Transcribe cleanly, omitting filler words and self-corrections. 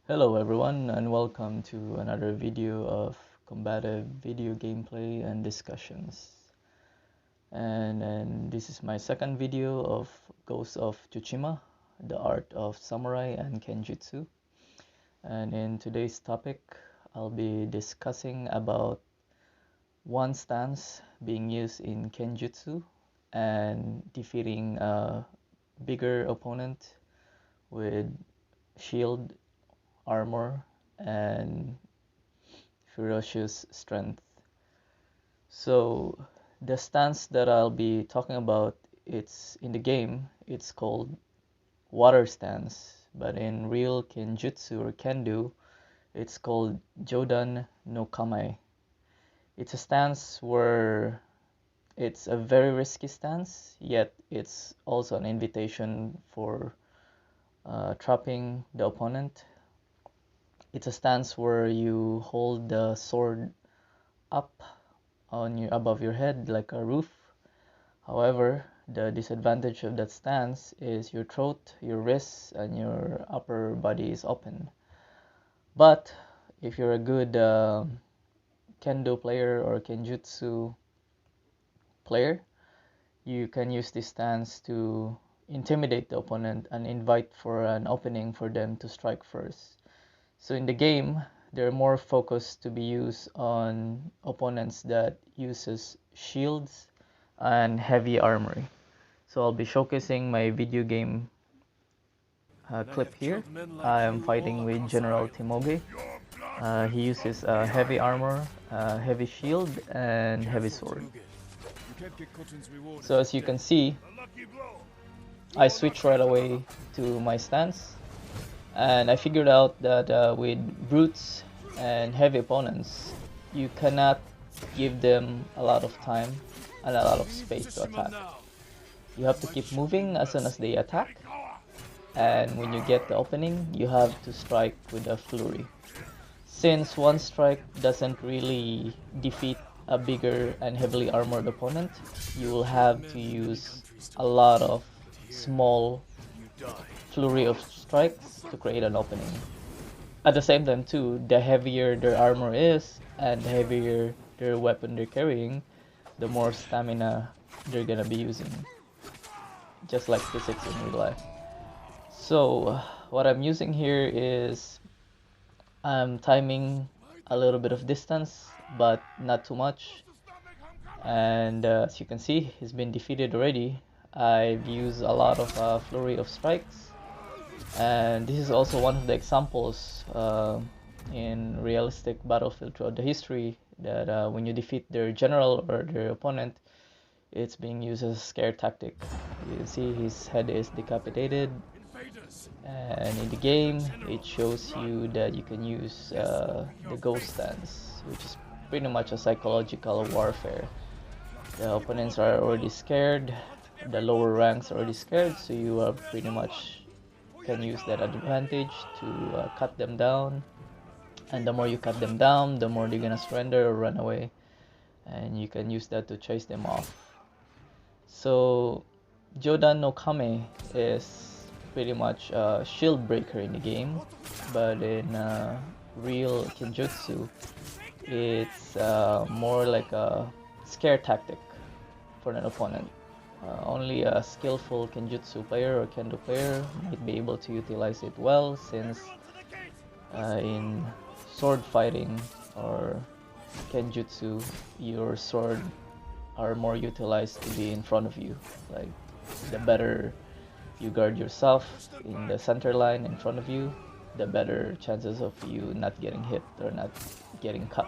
Hello everyone and welcome to another video of combative video gameplay and discussions. And this is my second video of Ghost of Tsushima, the art of samurai and Kenjutsu. And in today's topic, I'll be discussing about one stance being used in Kenjutsu and defeating a bigger opponent with shield, armor, and ferocious strength. So the stance that I'll be talking about, it's in the game, it's called water stance, but in real Kenjutsu or Kendo, it's called Jodan no Kamae. It's a stance where it's a very risky stance, yet it's also an invitation for trapping the opponent. It's a stance where you hold the sword up above your head like a roof. However, the disadvantage of that stance is your throat, your wrists, and your upper body is open. But if you're a good kendo player or kenjutsu player, you can use this stance to intimidate the opponent and invite for an opening for them to strike first. So in the game, they're more focused to be used on opponents that uses shields and heavy armor. So I'll be showcasing my video game clip here. I am fighting with General Timoge. He uses heavy armor, heavy shield, and heavy sword. So as you can see, I switch right away to my stance. And I figured out that with brutes and heavy opponents, you cannot give them a lot of time and a lot of space to attack. You have to keep moving as soon as they attack, and when you get the opening, you have to strike with a flurry. Since one strike doesn't really defeat a bigger and heavily armored opponent, you will have to use a lot of small flurry of strikes to create an opening. At the same time too, the heavier their armor is and the heavier their weapon they're carrying, the more stamina they're gonna be using. Just like physics in real life. So what I'm using here is I'm timing a little bit of distance, but not too much. And as you can see, he's been defeated already. I've used a lot of flurry of strikes. And this is also one of the examples in realistic battlefield throughout the history that when you defeat their general or their opponent, it's being used as a scare tactic. You see his head is decapitated, and in the game it shows you that you can use the ghost stance, which is pretty much a psychological warfare. The opponents are already scared, the lower ranks are already scared, so you are pretty much can use that advantage to cut them down, and the more you cut them down, the more they're gonna surrender or run away, and you can use that to chase them off. So Jodan no Kame is pretty much a shield breaker in the game, but in real Kenjutsu, it's more like a scare tactic for an opponent. Only a skillful Kenjutsu player or Kendo player might be able to utilize it well, since in sword fighting or Kenjutsu, your sword are more utilized to be in front of you. Like, the better you guard yourself in the center line in front of you, the better chances of you not getting hit or not getting cut.